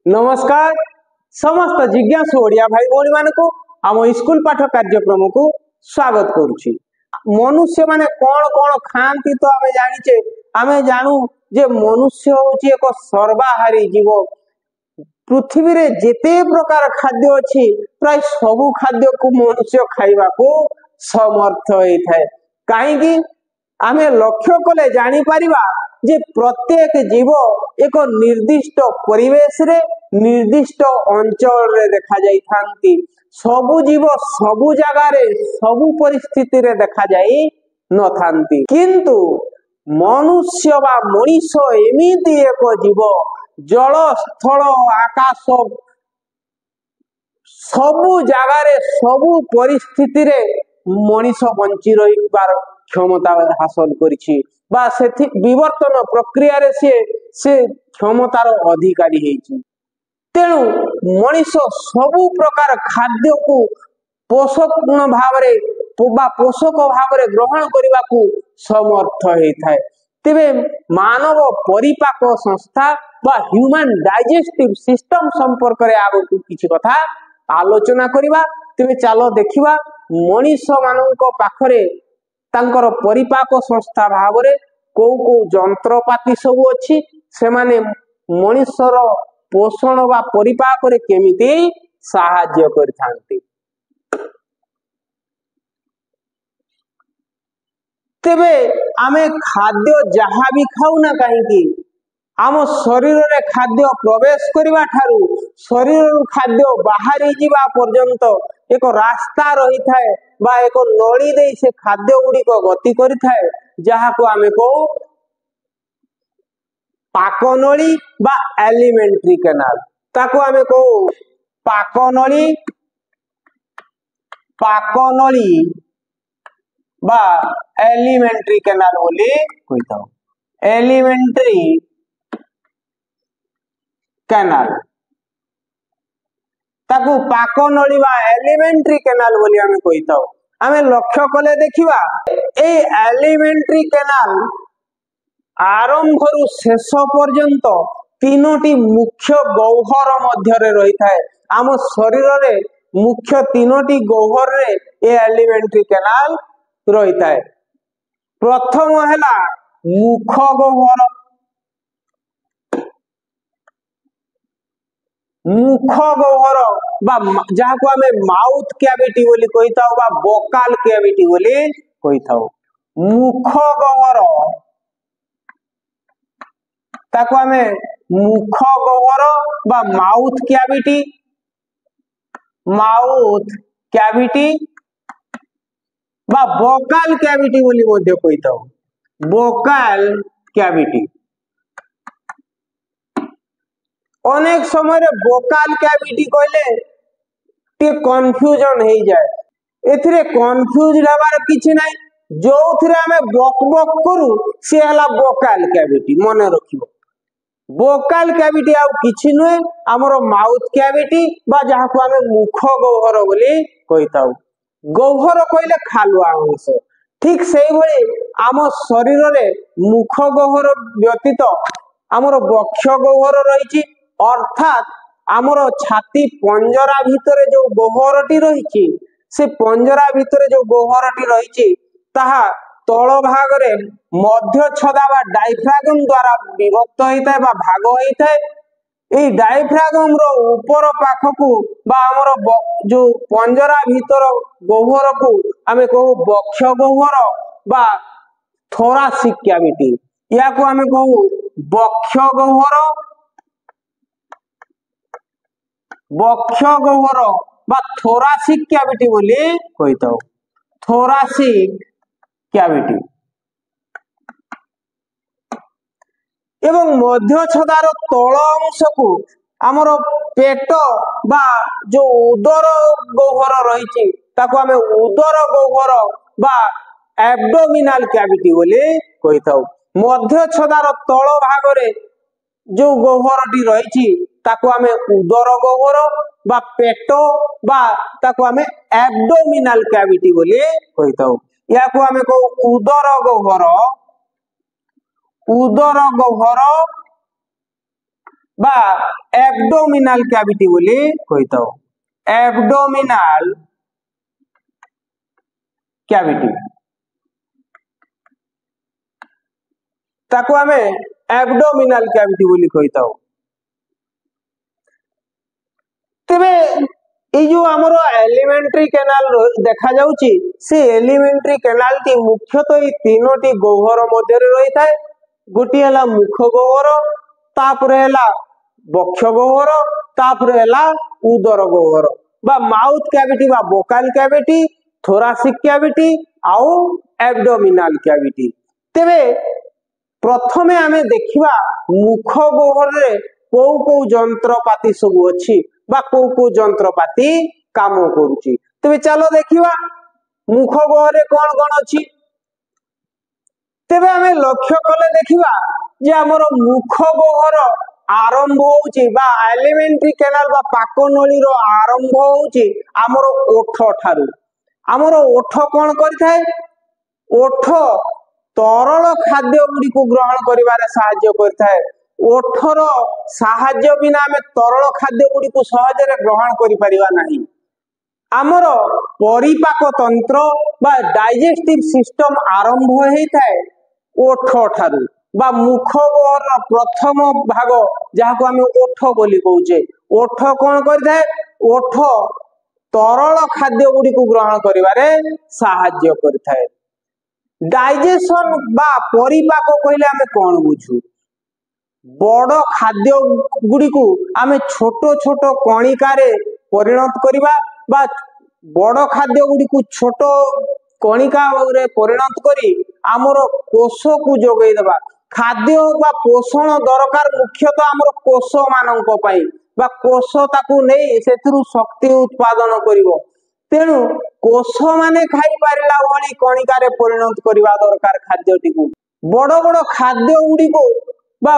नमस्कार समस्त जिज्ञासु ओडिया भाई भौणी मानक आम स्कूल पाठ कार्यक्रम को स्वागत करुछि। मनुष्य माने कौन कौन खाती तो आमे जानिचे, आमे जानू जे मनुष्य होची एक सर्वाहारी जीव। पृथ्वी रे जेते प्रकार खाद्य अछि प्राय सबु खाद्य को मनुष्य खाइबा को समर्थ होइथाय। काहेकि आमे लक्ष्य कले जानि परिबा जे प्रत्येक जीव एक निर्दिष्ट परिवेश रे निर्दिष्ट अंचल रे देखा जाई थांती। सबु जीव सबु जगह रे सबु परिस्थिति रे देखा जाई न थांती, किंतु मनुष्य बा मनीष एमिति एक जीव जल स्थल आकाश सबु जगह रे सबु परिस्थिति रे मनीष बंची रहिबार क्षमता हासिल करिछि बा सेथि विवर्तन प्रक्रिया रे से क्षमतार अधिकारी हेछि। तेणु मनीष सबु प्रकार खाद्य को पोषक भाव रे बा पोषक भाव रे ग्रहण करबा को समर्थ हेथाय। तेबे मानव परिपाक संस्था बा ह्यूमन डाइजेस्टिव सिस्टम संपर्क रे आगो किछि कथा आलोचना करिबा। तेबे चलो देखिबा मनीष मानक पाखरे तांकर परिपाक संस्था भाव रे को जंत्रपाती सब अछि, से माने मनीषर पोषण बा परिपाक रे केमिति सहाय्य करथांती। तेबे आमे खाद्य जहा भी खाऊ ना कहीं आम शरीर रे खाद्य प्रवेश करबा ठारू शरीर खाद्य बाहरी जीवा पर्यंत एक रास्ता रही थाए बा एक नली दे से खाद्य गुडी को गति करि थाए, जहा को आमे कहू पाकनली बा एलिमेंटरी कैनाल। ताको आमे कहू पाकनली बा एलिमेंटरी कैनाल बोली कहिताओ। एलिमेंटरी कैनाल ताको पाकनली बा एलिमेंटरी कैनाल बोली आमे कहिताओ। आमे लक्ष्य कले देखिबा ए एलिमेंटरी कैनाल आरंभ रु शेष पर्यंत तीनोटी मुख्य गौहर मध्य रे रही थाए। आम शरीर रे मुख्य तीनोटी गौहर रे ए एलिमेंटरी कैनाल रही थाए। प्रथम हैला मुख गौहर। मुख गौहर बा जहा को आमे माउथ कैविटी बोली कहिताओ बा वोकल कैविटी बोली कहिताओ। मुख गौहर ताको आमे मुख गौहर बा माउथ कैविटी बा वोकल कैविटी बोली मध्य कहिताओ। वोकल कैविटी अनेक समय रे वोकल कैविटी कहले टे कंफ्यूजन हो जाए। एथिरे कंफ्यूज हबार किछि नै, जोथिरे आमे बक बक करू से हला वोकल कैविटी मने रखिबो। वोकल कैविटी आउ किछि नुए हमरो माउथ कैविटी बा जहा को आमे मुख गौहर बोली कहिताउ। गौहर कहले खालुआ अंश, ठीक सेही भली आम शरीर रे मुख गौहर व्यतीत हमरो वक्ष गौहर रहिछि, अर्थात हमरो छाती पंजरा भितरे जो गौहरटी रहिछि से पंजरा भितरे जो गौहरटी रहिछि ताहा तळ भाग रे मध्य छदा बा डायफ्रागम द्वारा विभक्त होइताय बा भाग होइताय। ए डायफ्रागम रो ऊपर पाखकू बा हमरो जो पंजरा भीतर गौहर को आमे कहू वक्ष गौहर बा थोरासिक कैविटी। या को आमे कहू वक्ष गौहर बा थोरासिक कैविटी बोली कहिताओ। थोरासिक कैविटी एवं मध्य छदार तळ अंश को हमरो पेट बा जो उदर गौहर रहिछि ताको आमे उदर गौहर बा एब्डोमिनल कैविटी बोली कहिताओ। मध्य छदार तळ भाग रे जो गौहरटी रहिछि ताको आमे उदर गौहर बा पेट बा ताको आमे एब्डोमिनल कैविटी बोली कहिताओ। या को आमे को उदर गौहर बा एब्डोमिनाल कैविटी बोली कहिताओ एब्डोमिनाल कैविटी ताको आमे एब्डोमिनाल कैविटी बोली कहिताओ। तेबे ये जो आमर एलिमेंट्री केनाल देखा जाउची से एलिमेंट्री केनाल टी मुख्यतः ये तीनोटी गह्वर मध्य रही थाए। गोटी हला मुख गह्वर, तापरे हला बक्ष गह्वर, तापरे हला उदर गह्वर बा माउथ कैविटी बा वोकल कैविटी, थोरासिक कैविटी आउ एब्डोमिनाल कैविटी। तेबे प्रथमे आमे देखिबा मुख गह्वर रे को जंत्रपाती सब अछि बा को जंत्रपाती काम करूची। तेबे चलो देखिबा मुख गह्वर रे कोन कोन अछि। तेबे आमे लक्ष्य कले देखिबा जे हमर मुख गह्वर आरंभ होउची बा एलिमेंट्री केनाल बा पाकनळी रो आरंभ होउची हमर ओठ ठारू। हमर ओठ कोन करिथाय, ओठ तरल खाद्य गुडी को ग्रहण करिवारे सहाय्य करथाय। ओठर सहाय्य बिना आमे तरल खाद्य गुडी को सहज रे ग्रहण करि परिबा नाही। हमर परिपाक तंत्र बा डाइजेस्टिव सिस्टम आरंभ होई थाए ओठ ठारू बा मुख गह्वर प्रथम भाग जाको आमे ओठ बोली कहउचे। ओठ कोन करथाय, ओठ तरल खाद्य गुडी को ग्रहण करिवारे सहाय्य करथाय। डाइजेशन बा परिपाक कहले आमे कोन बुझू, बड़ खाद्य गुडी को आमे छोट छोट कणिका रे परिणत करिबा बा बड़ खाद्य गुडी को छोट कणिका रे परिणत करी हमर कोष को जोगै देबा। खाद्य बा पोषण दरकार मुख्यतः हमर कोष मानक पई बा कोष ताकू नै सेथरु शक्ति उत्पादन करिवो। तेनु कोष माने खाई पारिला भली कणिका रे परिणत करिवा दरकार खाद्यटी को। बड़ बड़ खाद्य गुडी को बा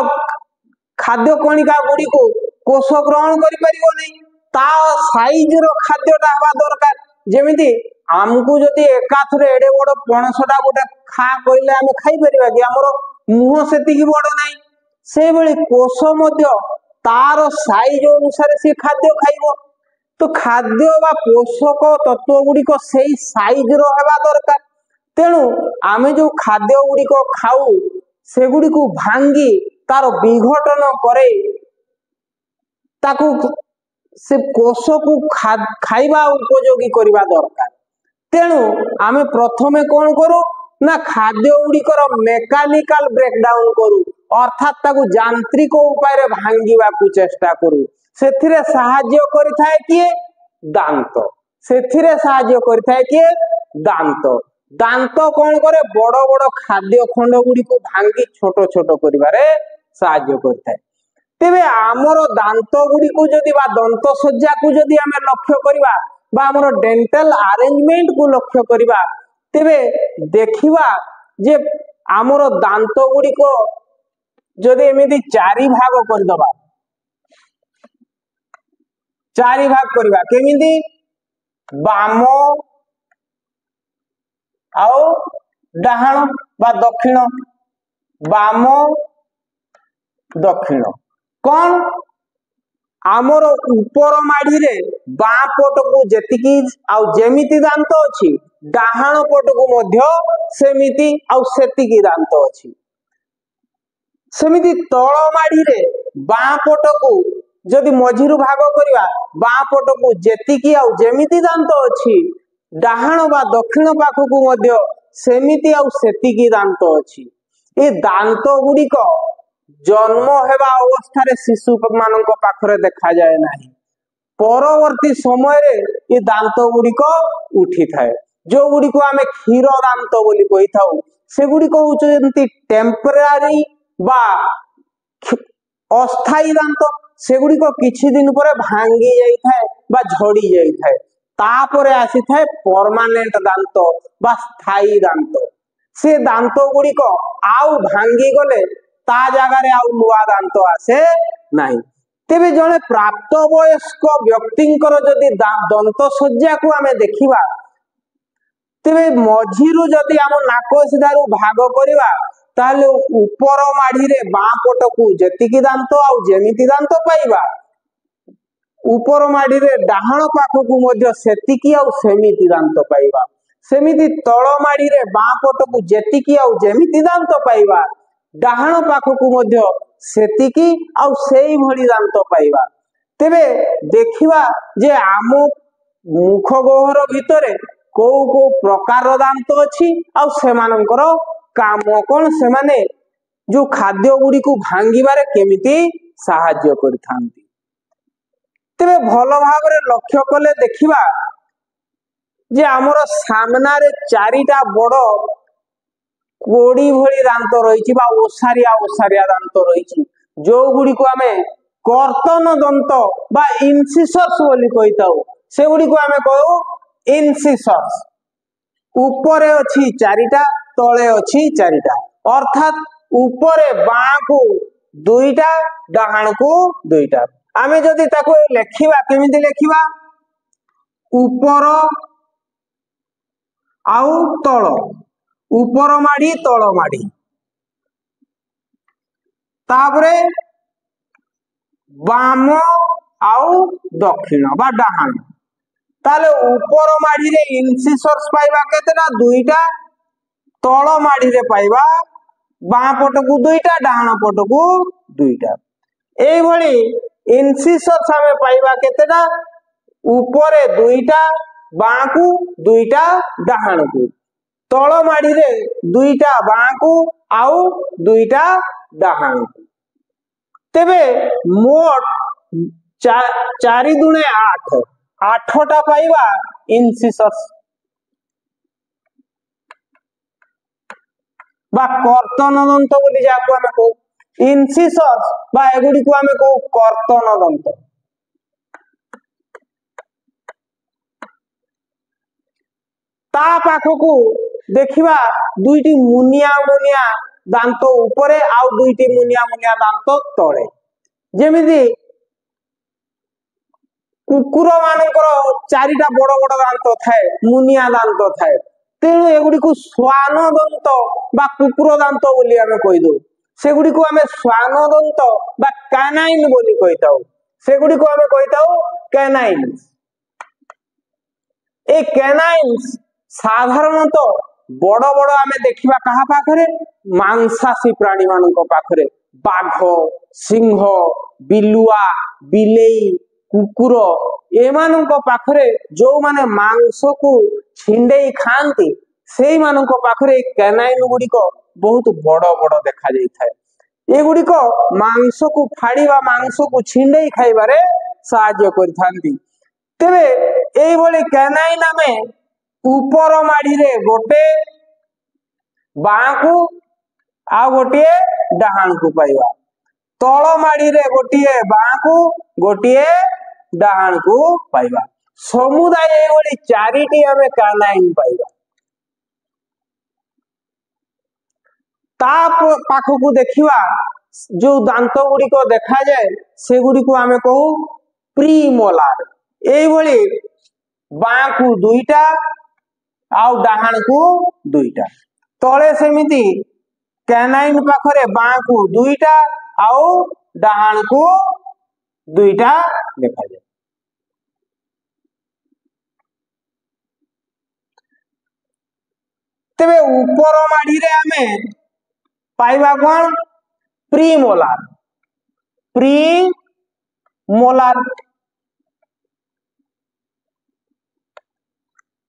खाद्य कणिका गुडी को कोष ग्रहण करि परिवो नै, ता साइज रो खाद्यटा हवा दरकार। जेमिति हमकु जदि एकाथरे एडे बड़ पणसटा गोटे खा कइले आमे खाई परिबा कि, हमर मुह सेति कि बड़ नै। से बेले कोष मध्य तार साइज अनुसार से खाद्य खाइबो। तो खाद्य बा पोषक तत्व गुडी को सेही साइज रो हेबा दरकार। तेनु आमे जो खाद्य गुडी को खाऊ से गुडी को भांगी तार विघटन करे ताकू से कोष को खाइबा उपयोगी करिबा दरकार। तेनु आमे प्रथमे कोन करू ना खाद्य गुडीकर मेकानिकल ब्रेकडाउन करू, अर्थात ताकू यांत्रिक उपाय रे भांगीबा को चेष्टा करू। सेथिरे सहाय्य करिथाय किए, दांत। सेथिरे सहाय्य करिथाय किए, दांत। दांत कोन करे, बड़ बड़ खाद्य खंड गुडी को भांगी छोट छोट करिबारे सहाय्य करिथाय। तेबे आमर दांत गुडी को जदि बा दंत सज्जा को जदि आमे लक्ष्य करिबा बा आमर डेंटल अरेंजमेंट को लक्ष्य करिबा, तेबे देखिबा जे आमर दांत गुडी को जदि एमिति चारि भाग कर दबा, चारि भाग करिबा केमिति, बाम आउ डाहाण बा दक्षिण, बाम दक्षिण। कौन आमर ऊपर माड़ी रे बाँ पट को जेतिकी आउ जेमिति दांत अछि, डाहाण पट को मध्य सेमिति आउ सेतिकी दांत अछि। सेमिति तळ माड़ी रे बाँ पट को जदि मझिरु भाग करिवा, बाँ पट को जेतिकी आउ जेमिति दांत अछि, डाहाण बा दक्षिण पाख को मध्य सेमिति आउ सेतिकी दांत अछि। ए दांत गुडी को जन्म हेबा अवस्था रे शिशु मानक पाखरे देखा जाए नाही। परवर्ती समय रे ये दांत गुडी को उठी थाए, जो गुडी को आमे क्षीर दांत बोली कहि थाउ। से गुडी को उचंती टेम्पररी बा अस्थायी दांत। से गुडी को किछि दिन परे भांगी जाई थाए बा झड़ी जाई थाए, तापरे आसी थाए परमानेंट दांत बा स्थायी दांत। से दांत गुडी को आउ भांगी गले ता जगह रे आउ नुआ दांत आसे नाही। तेबे जने प्राप्त वयस्क व्यक्तिंकर जदि दंत सज्जा को आमे देखिबा, तेबे मझिरु जदि आम नाक सिधारु भाग करिबा ताले ऊपर माढ़ी रे बाँ पट को जेतिकी दांत आउ जेमिति दांत पाइबा ऊपर माढ़ी रे डाहाण पाख को मध्य सेतिकी आउ सेमिति दांत पाइबा सेमिति तळ माढ़ी रे बाँ पट को जेतिकी आउ जेमिति दांत पाइबा डाहाण पाख को मध्य सेतिकी आउ सेई भली दांत पाइबा। तेबे देखिबा जे आम मुख गहर भितरे को प्रकार दांत अच्छी आउ सेमानंकर काम कौन से माने जो खाद्य गुड़ी को भांगिबारे केमिति साहाय्य करथांती। तेबे भल भाबरे लक्ष्य कले देखिबा जे आमर सामना रे चारिटा बड़ कोड़ी भली दांत रही बा ओसारिया ओसारिया दांत रही जो गुड़ी को आमे कर्तन दंत बा इनसिसस बोली कहिताउ से गुड़ी को आमे कहू इनसिसस। ऊपर अच्छी चारिटा तले अच्छी चारिटा अर्थात ऊपर बाँ को दुईटा डाहाण को दुईटा। आमे जदि ताको लेखिबा केमिति लेखिबा ऊपर आउ तल ऊपर माड़ी तल माड़ी तापरे बाम आउ दक्षिण बा डाहाण ताले ऊपर माड़ी रे इनसिसर्स पाइबा केतेटा दुईटा तल माड़ी रे पाइबा बाँ पट को दुईटा डाहाण पट को दुईटा। एई भली इनसिसर्स हमें पाइबा केतेटा ऊपर दुईटा बाँ को दुईटा डाहाण को तल माड़ी रे दुईटा बाँ को आउ दुईटा डाहाण को। तेबे मोट 4 दूने 8 8टा पाइबा इनसिसर्स बा कर्तन दंत बोली जाको आमे को इनसिसर्स बा एगुडी को आमे को कर्तन दंत। ता पाखकू देखिबा दुईटी मुनिया मुनिया दांत ऊपरे आउ दुईटी मुनिया मुनिया दांत तळे जेमिति कुकुर मानकर 4टा बड़ बड़ दांत थाए मुनिया दांत थाए तेणु एगुडी को श्वान दंत बा कुकुर दांत बोली आमे कहि दो सेगुडी को आमे श्वान दंत बा कैनाइन बोली कहिताउ सेगुडी को आमे कहिताउ कैनाइन्स। ए कैनाइन्स साधारणतः बड़ बड़ आमे देखिबा कहा पाखरे मांसाशी प्राणी मानक पाखरे बाघ सिंह बिलुआ बिलेई कुकुर एमानक पाखरे जो माने मांस को छिंडेई खांती सेई मानक पाखरे कैनाइन गुडी को बहुत बड़ बड़ देखा जाई थाए। ए गुडी को मांस को फाड़ीबा मांस को छिंडेई खाइबारे सहाय्य करथांती। तेबे एई भली कैनाइन आमे ऊपर माड़ी रे गोटे बाँ को आ गोटे डाहाण को पाइबा तल माड़ी रे गोटे बाँ को गोटे डाहाण को पाइबा समुदाय एभली 4टी आमे कैनाइन पाइबा। ता पाखकू देखिबा जो दांत गुडी को देखा जाए से गुडी को आमे कहू प्रीमोलार। एई भली बाँ को दुईटा आउ डाहाण को दुईटा तले सेमिति कैनाइन पाखरे बाँ को दुईटा आउ डाहाण को दुईटा देखा जाए। तेबे ऊपर माड़ी रे आमे पाइबा कोन प्रीमोलार प्रीमोलार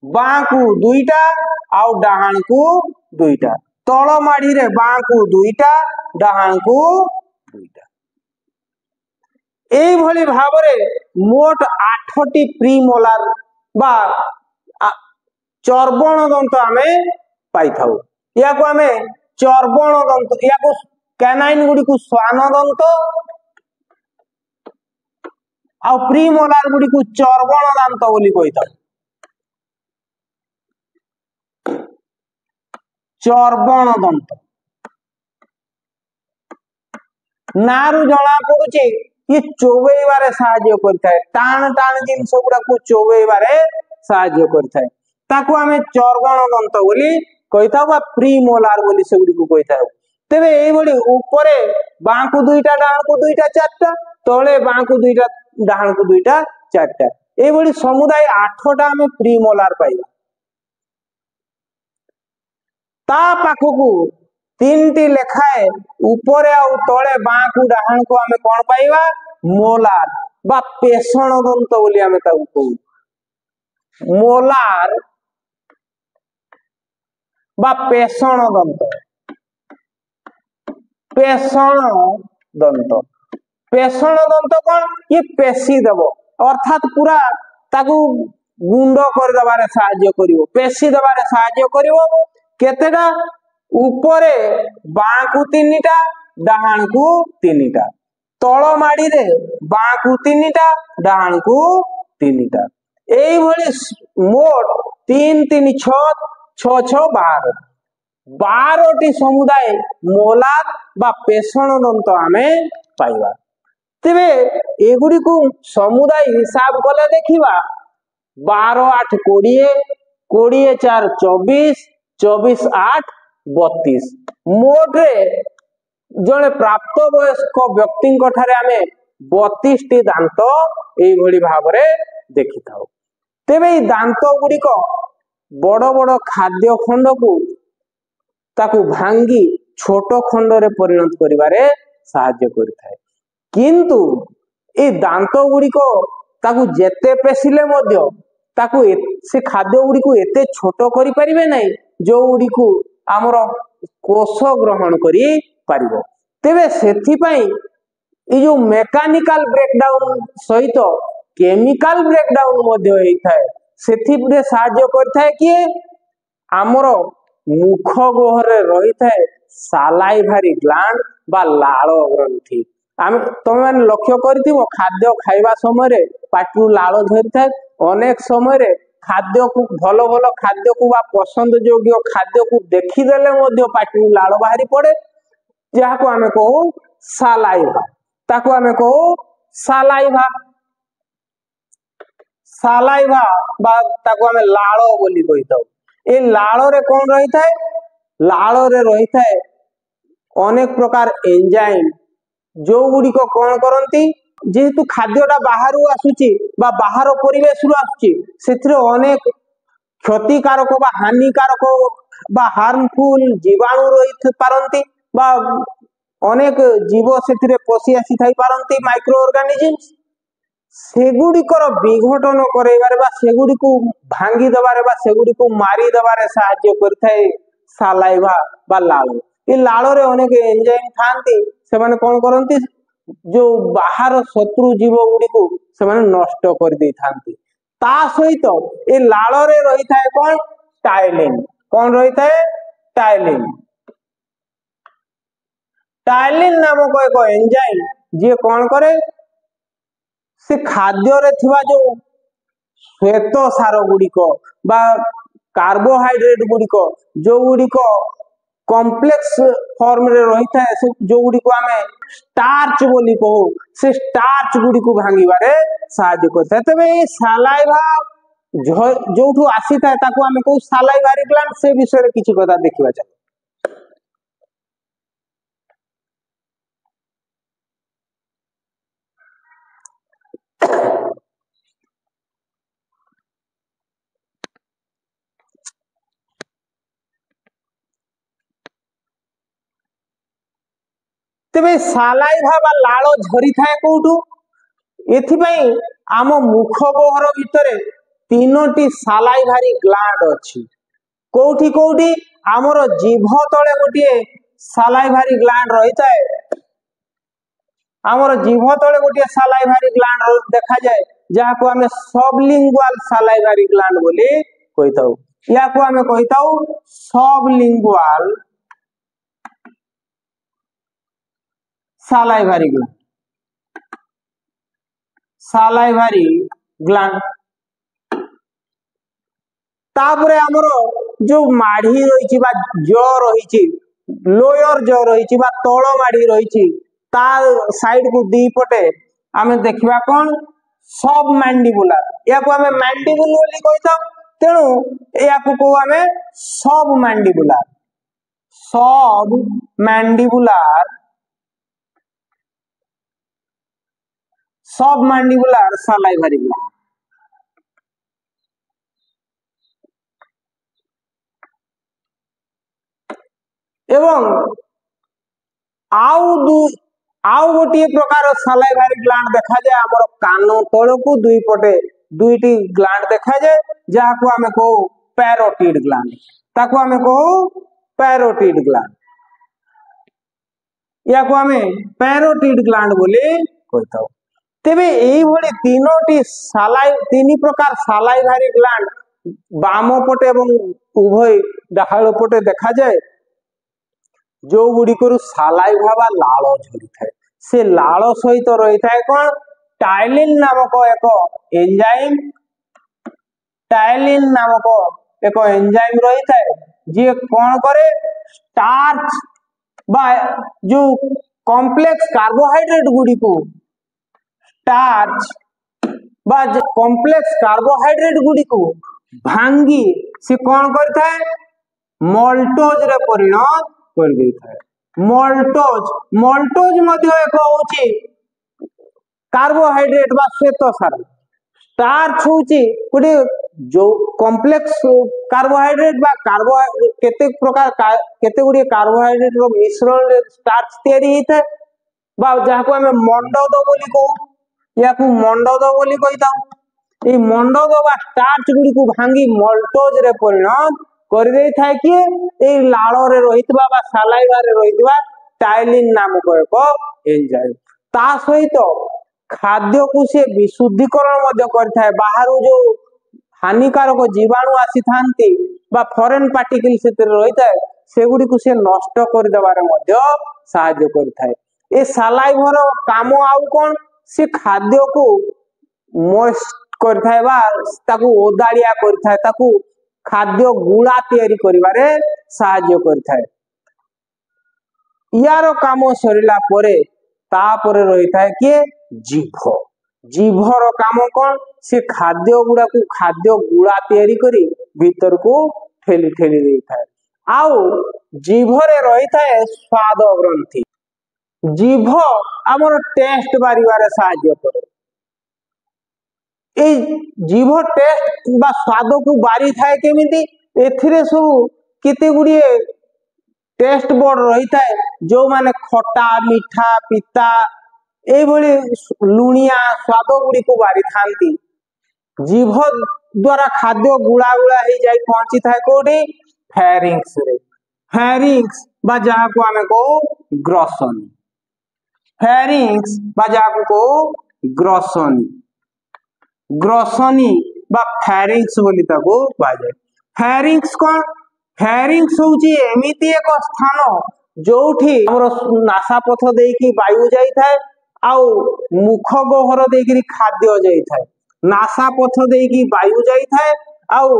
बाँ को दुईटा आउ डाहाण को दुईटा तल माड़ी रे बाँ को दुईटा डाहाण को दुईटा। एई भली भाबरे मोट 8टी प्रीमोलार बा चर्बण दंत आमे पाई थाउ। या को आमे चर्बण दंत या को कैनाइन गुडी को श्वान दंत आ प्रीमोलार गुडी को चर्बण दांत बोली कहिता। चर्बण दंत नारु जना पड़ुचे ये चोबेबारे साहाय्य करथाय टाण टाण जिंस गुडा को चोबेबारे साहाय्य करथाय ताको आमे चर्बण दंत बोली कहिता बा प्रीमोलार बोली से गुडी को कहिता। तेबे एइभଳି ऊपरे बांकु दुईटा डाहाणकु दुईटा चारटा तळे बांकु दुईटा डाहाणकु दुईटा चारटा एइभଳି समुदाय 8टा हमें प्रीमोलार पाइबा ता पाखकु 3टी लेखाए ऊपरे आ तळे बांकु डाहाणकु हमें कोन पाइबा मोलार बा पेषण दंत बोली हमें ताकु कहू मोलार बा पेषण दंत पेषण दंत कौन ये पेशी देव अर्थात पूरा ताकू गुंड कर दबारे साहाय्य करिवो पेशी दबारे साहाय्य करिवो केतेटा ऊपरे बांकु 3टा डाहाणकु 3टा तळ माडी रे बांकु 3टा डाहाणकु 3टा एई भली मोट 3 3 6 6 6 12 12टी समुदाय मोलार बा पेषण दंत आमे पाइबा तेबे एगुडी को समुदाय हिसाब कले देखिबा 12 8 20 20 4 24 24 8 32 मोट रे जणे प्राप्त वयस्क व्यक्ति ठारे आमे 32 टी दांत एई भली भाबरे देखि थाउ तेबे ई दांत गुडी को बड़ बड़ खाद्य खंड को ताकू भांगी छोट खंड रे परिणत करिवारे साहाय्य करिथाय किंतु ए दांत गुडी को ताकू जेते पेसिले मध्य ताकू से खाद्य गुडी को एते छोट करि परिबे नै जो गुडी को हमर कोष ग्रहण करि परिबो तेबे सेथि पई ए जो मेकानिकल ब्रेकडाउन सहित केमिकल ब्रेकडाउन मध्य हेई थाए सेथि पुरे साहाय्य करथाय कि हमर मुख गोहरे रही थाए सालाइभारी ग्लैंड बा लाल ग्रंथि आम तुम मैंने लक्ष्य करिथिबो खाद्य खाइबा समय रे पाटिरु लाल झरी थाए अनेक समय रे खाद्य को भलो भलो खाद्य को बा पसंद योग्य खाद्य को देखि देले मध्य पाटिरु लाल बाहरी पड़े जहा को आमे कहू सालाइभा ताको आमे कहू सालाइभा सालाइभा बा ताको आमे लाल बोली कहिताऊ ए लाल रे कौन रही थाए लाल रे रही थाए अनेक प्रकार एंजाइम जो गुडी को कौन करंती जेहेतु खाद्यटा बाहर आसुची बा बाहर परिवेश रु आसुची सेथिरे अनेक क्षतिकारक बा हानिकारक बा हार्मफुल जीवाणु रही पारंती बा अनेक जीव सेथिरे पसी आसी थाई पारंती माइक्रो ऑर्गेनिजम्स सेगुड़िकर विघटन करैबारे बा सेगुड़िको भांगी दबारे बा सेगुड़िको मारी दबारे साहाय्य करथाय सालाइभा बा लाल ए लाल रे अनेक एंजाइम थांती से माने कोन करंती जो बाहर शत्रु जीव गुडी से माने नष्ट कर दै थांती ता सहित ए लाल रे रही थाए कौन रही थाए टाइलिन नामक एक एंजाइम जे कौन करे से खाद्य रे थिबा जो श्वेत सार गुड़िक बा कार्बोहाइड्रेट गुड़िक जो गुड़िक कॉम्प्लेक्स फॉर्म रे रही थाए से जो गुड़िक आमे स्टार्च बोली कहू से स्टार्च गुड़िक भांगीबारे साहाय्य करता है तबे सालाइभा जोठू आसी थाए ताको आमे कहू सालाइभारी ग्लैंड से विषय रे किछि कथा देखिबा चाहे तेबे सालाइभा बा लाल झरी थाए कोठू एथिपई आम मुख गोहर भितरे 3टी सालाइभारी ग्लैंड अछि कोठी कोठी आमर जीभ तळे गोटिए सालाइभारी ग्लैंड रही थाए आमर जीभ तळे गोटिए सालाइभारी ग्लैंड देखा जाए जहा को हमें सबलिंगुअल सालाइभारी ग्लैंड बोली कहिताऊ या को हमें कहिताऊ सबलिंगुअल सालाइभारी ग्लैंड तापरे हमरो जो माढ़ी रही बा जौ रही लोयर जौ रही बा तल माढ़ी रही ता साइड को दी पटे आमे देखिबा कोन सब मैंडिबुलर या को हमें मैंडिबुल बोली कहिता तेणु या को आमे सब सब मैंडिबुलार सालाइभारी ग्लैंड। एवं आउ गोटे प्रकार सालाइभारी ग्लैंड देखा जाए आमर कान तल को दुई पटे दुईटी ग्लैंड देखा जाए जहाँ को आमे कहू पैरोटिड ग्लैंड, ताको आमे कहू पैरोटिड ग्लैंड, या को आमे पैरोटिड ग्लैंड बोली कहताऊ। तेबे एई भली तीन प्रकार सालाइभारी ग्लैंड बाम पटे एवं उभय डाहाळ पटे देखा जाए, जो गुड़िकर सालाइभा बा लाल झरी थाए से लाल सहित रही थाए कौन टाइलिन नामक एक एंजाइम, टाइलिन नामक एक एंजाइम रही थाए जे कौन करे स्टार्च बा जो कॉम्प्लेक्स कार्बोहाइड्रेट गुड़ी को स्टार्च बा कॉम्प्लेक्स कार्बोहाइड्रेट गुड़ी को भांगी से कौन करता है मल्टोज रे परिणत कर देता है। मल्टोज मध्य एक होची कार्बोहाइड्रेट बा श्वेतसार, स्टार्च होची गुडी जो कॉम्प्लेक्स कार्बोहाइड्रेट बा केते प्रकार केते गुडी कार्बोहाइड्रेट रो मिश्रण स्टार्च तैयारी हेता बा जहाँ को हमें मंडोद बोली कहू या को मंडोद बोली कहिताऊ। ए मंडोद बा स्टार्च गुडी को भांगी मल्टोज रे परिणत कर देई थाए कि ए लाल रे रहितबा बा सालाइवा रे रहितबा टाइलिन नामक एक एंजाइम। ता सहित खाद्य को से विशुद्धिकरण मध्य करथाए, बाहरु जो हानिकारक जीवाणु आसी थांती बा फॉरेन पार्टिकल सेते रहिथाए सेगुडी को से नष्ट कर देबारे मध्य सहायता करथाए। ए सालाइवर काम आउ कोन से खाद्य को मॉइस्ट करथाए बा ताकू ओदालिया करथाए, ताकू खाद्य गुड़ा तैयारी करिवारे सहायता करथाए। यार काम सरिला परे तापरे रही थाए कि जीभ, जीभर काम कौन से खाद्य गुड़ा को खाद्य गुड़ा तैयारी करी भीतर को ठेली ठेली दे थाए। आउ जीभरे रही थाए स्वाद ग्रंथि, जीभ आमर टेस्ट बारिबारे सहायता करे। ए जीभ टेस्ट बा स्वाद को बारी थाए केमिति एथिरे सब केते गुडी टेस्ट बोर्ड रही थाए जो माने खट्टा मीठा पिता ए भली लुणिया स्वाद गुडी को बारी थांती। जीभ द्वारा खाद्य गुड़ा गुड़ा ही जाई पहुंची थाए कोडी फेरिंग्स रे, फेरिंग्स बा जहाँ को आमे को ग्रसनी, फेरिंग्स बा जहाँ को ग्रसनी, ग्रसनी बा फेरिंग्स बोली ताको बाजे। फेरिंग्स कोन फेरिंग्स होची एमिति एक स्थान जोठी हमर नासापथ देकी वायु जाई थाए आउ मुख गहर देकी खाद्य जाई थाए, नासापथ देकी वायु जाई थाए आउ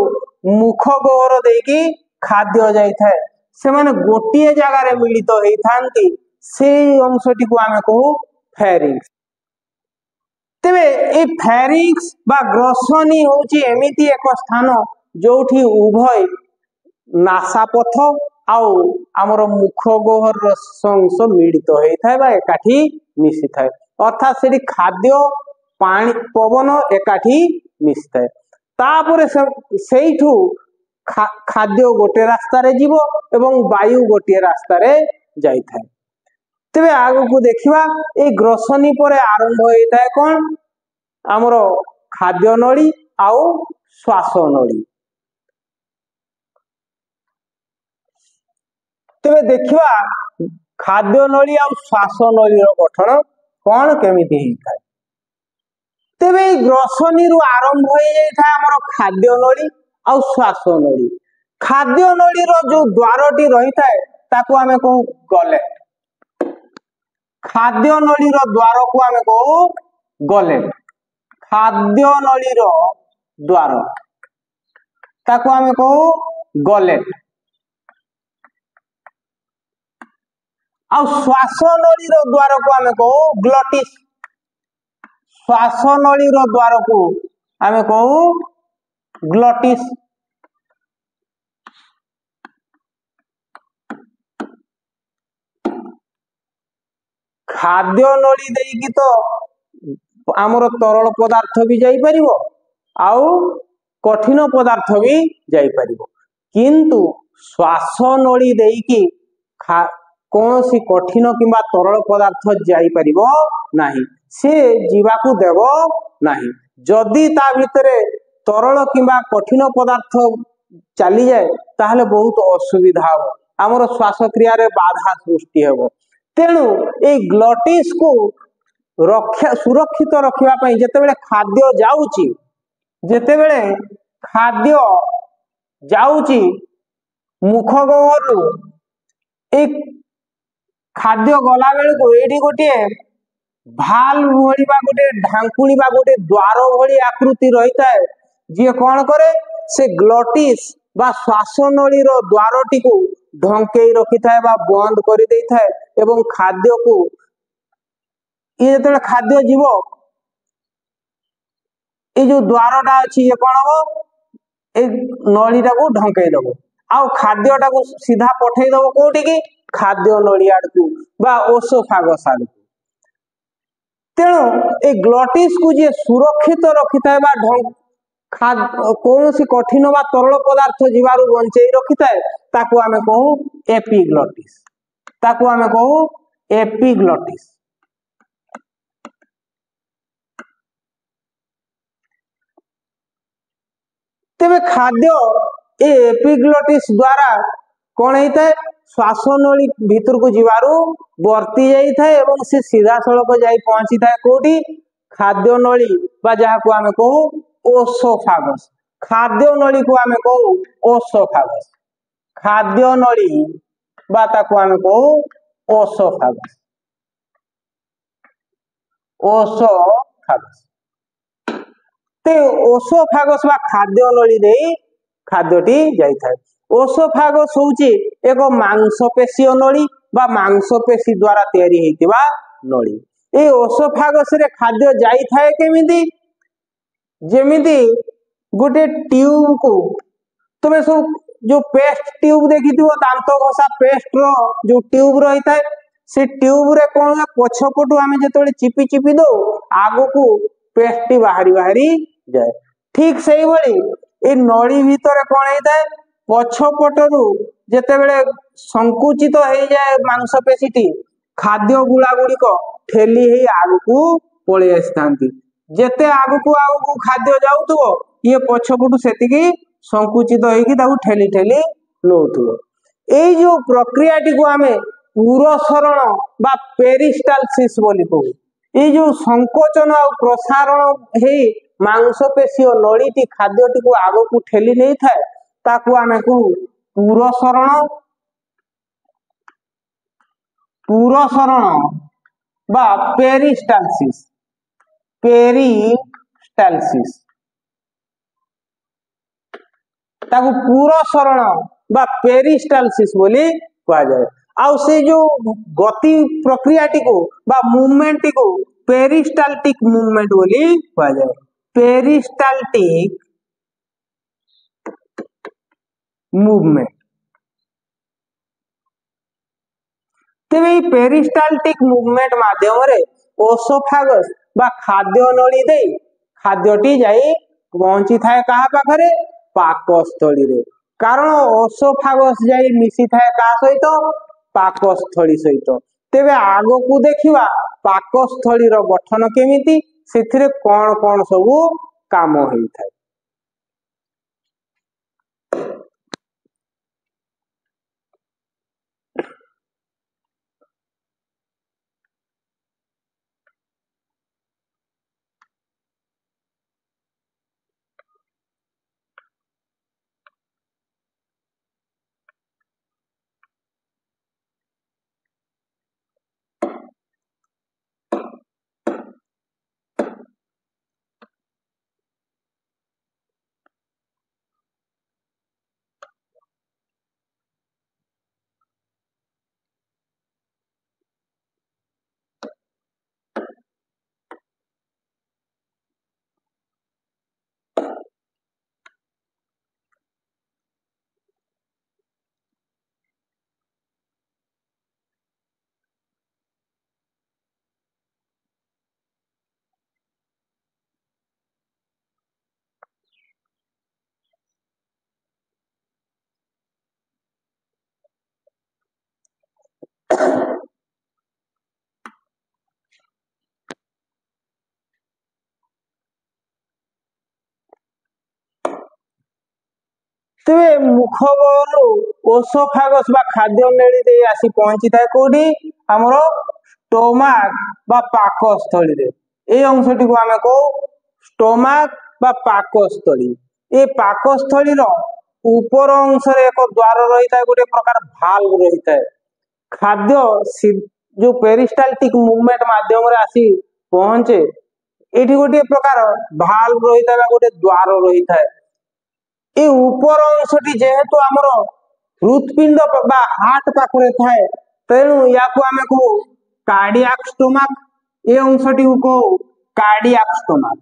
मुख गहर देकी खाद्य जाई थाए, से माने गोटिए जगह रे मिलित हेई थांती से अंशटी को आमे कहू फेरिंग्स। तेबे ए फेरिंग्स बा ग्रसनी होची एमिति एक स्थान जोठी उभय नासापथ आउ आमर मुख गहर अंश मिलित हेई थाए बा एकाठी मिसी थाए, अर्थात सेठी खाद्य पानी पवन एकाठी मिसी थाए। तापरे सेइठू खाद्य गोटे रास्ता रे जीवो एवं वायु गोटे रास्ता रे जाई थाए। तेबे आगु को देखिबा ए ग्रसनी परे आरंभ हेई थाए कोन आमर खाद्य नली आउ श्वास नली। तेबे देखिबा खाद्य नली आउ श्वास नली रो गठन कोन केमिति हेई थाए। तेबे ग्रसनी रु आरंभ होई जाई थाए हमर खाद्य नली आउ श्वास नली। खाद्य नली रो जो द्वारटी रही थाए ताको आमे कहू गलेट, खाद्य नली रो द्वार को आमे कहू गलेट, खाद्य नली रो द्वार ताको आमे कहू गलेट। आउ श्वास नली रो द्वार को आमे कहू ग्लटिस, श्वास नली रो द्वार को आमे कहू ग्लटिस। खाद्य नली देकी तो आमर तरल पदार्थ भी जाई परिबो आउ कठिन पदार्थ भी जाई परिबो किंतु श्वास नली देकी कौन सी कठिन किंबा तरल पदार्थ जाई परिबो नाही से जीवाकू देबो नाही जदि ता भितरे तरल किंबा कठिन पदार्थ चली जाए ताहले बहुत असुविधा हो आमर श्वासक्रिया रे बाधा सृष्टि हेबो तेणु ए ग्लटिस को रक्षा सुरक्षित रखिबा पई जेतेबेले खाद्य जाउची जेतेबेले खाद्य जाउची मुख गहरु ए खाद्य गला बेल को एडी गोटे भाल भली बा गोटे ढांकुणी बा गोटे द्वार भली आकृति रहिता है जे कौन करे से ग्लटिस बा श्वास नली रो द्वारटी को ढंकेई रखि थाए बा बंद करि देई थाए एवं खाद्य को ये जेतेबेले खाद्य जीव ये जो द्वारटा अछि ये कौन हो ए नलीटा को ढंकेई दबो आउ खाद्यटा को सीधा पठेई दबो कोठी की खाद्य नली आडकू बा ओसोफागस आडकू तेणु ए ग्लटिस को जे सुरक्षित रखि थाए बा कौन सी कठिन बा तरल पदार्थ जीवारु बंचेई रखि थाए ताकू आमे कहू एपिग्लटिस ताकू आमे कहू एपिग्लटिस तेबे खाद्य ए एपिग्लटिस द्वारा कौन होता है श्वास नली भीतर को जीवारु वर्ती जाई थाए एवं से सीधा सड़क जाई पहुंची थाए कोठी खाद्य नली बा जहा को आमे कहू ओसोफागस खाद्य नली को आमे कहू ओसोफागस खाद्य नली बा ताको आमे कहू ओसोफागस ओसोफागस ते ओसोफागस बा खाद्य नली देई खाद्यटी जाई थाए ओसोफागस होउची एक मांसपेशीय नली बा मांसपेशी द्वारा तैयारी हेतिबा नली ए ओसोफागस रे खाद्य जाई थाए केमिति जेमिति गोटे ट्यूब को तुमे सब जो पेस्ट ट्यूब देखिथिबो दांत घसा पेस्ट रो जो ट्यूब रही थाए से ट्यूब रे कोन पछपटु आमे जेतोले चिपी चिपी दो आगो को पेस्ट बाहरी बाहरी जाए ठीक सही भली ए नली भीतर कोन हेताए पछपटरु जेतेबेले संकुचित हो जाए मांसपेशीटी खाद्य गुला गुड़िक ठेली हे आगु को पळे आस्थांती जेते आगु को खाद्य जाउथबो ये पछपटु सेतिकी संकुचित होइकी ताकू ठेली ठेली नउथबो एई जो प्रक्रियाटी को आमे पुरसरण बा पेरिस्टालसिस बोली कहू एई जो संकोचन आ प्रसारण हेई मांसपेशी नलीटी खाद्यटी को आगु को ठेली नै थाए ताकू आमे कहू पुरसरण पुरसरण बा पेरिस्टालसिस पेरिस्टालसिस ताकू पुरसरण बा पेरिस्टालसिस बोली कहा जाए आउ से जो गति प्रक्रियाटी को बा मूवमेंट को पेरिस्टाल्टिक मूवमेंट बोली कहा जाए पेरिस्टाल्टिक मूवमेंट तेबे पेरिस्टाल्टिक मूवमेंट माध्यम रे ओसोफागस बा खाद्य नली दे खाद्यटी जाई पहुंची थाए कहा पाखरे पाकस्थली रे कारण ओसोफागस जाई मिसी थाए का सहित पाकस्थली सहित तेबे आगो को देखिबा पाकस्थली रो गठन केमिति सेथिरे कोन कोन सब काम होई थाए तेरे मुखगहरु ओसोफागस बा खाद्य नली दे आसी पहुंची थाए कोडी हमरो स्टोमाक बा पाकस्थली रे ए अंशटी को आमे को स्टोमाक बा पाकस्थली ए पाकस्थली रो ऊपर अंश रे एक द्वार रही थाए गोटे प्रकार भाल्व रही थाए खाद्य जो पेरिस्टाल्टिक मूवमेंट माध्यम रे आसी पहुंचे एठी गोटे प्रकार भाल्व रही थाए गोटे द्वार रही थाए ए ऊपर अंशटी जेहेतु आमर हृत्पिंड बा हार्ट पाखरे थाए तेणु या को आमे को कार्डियाक स्टोमाक ए अंशटी को कार्डियाक स्टोमाक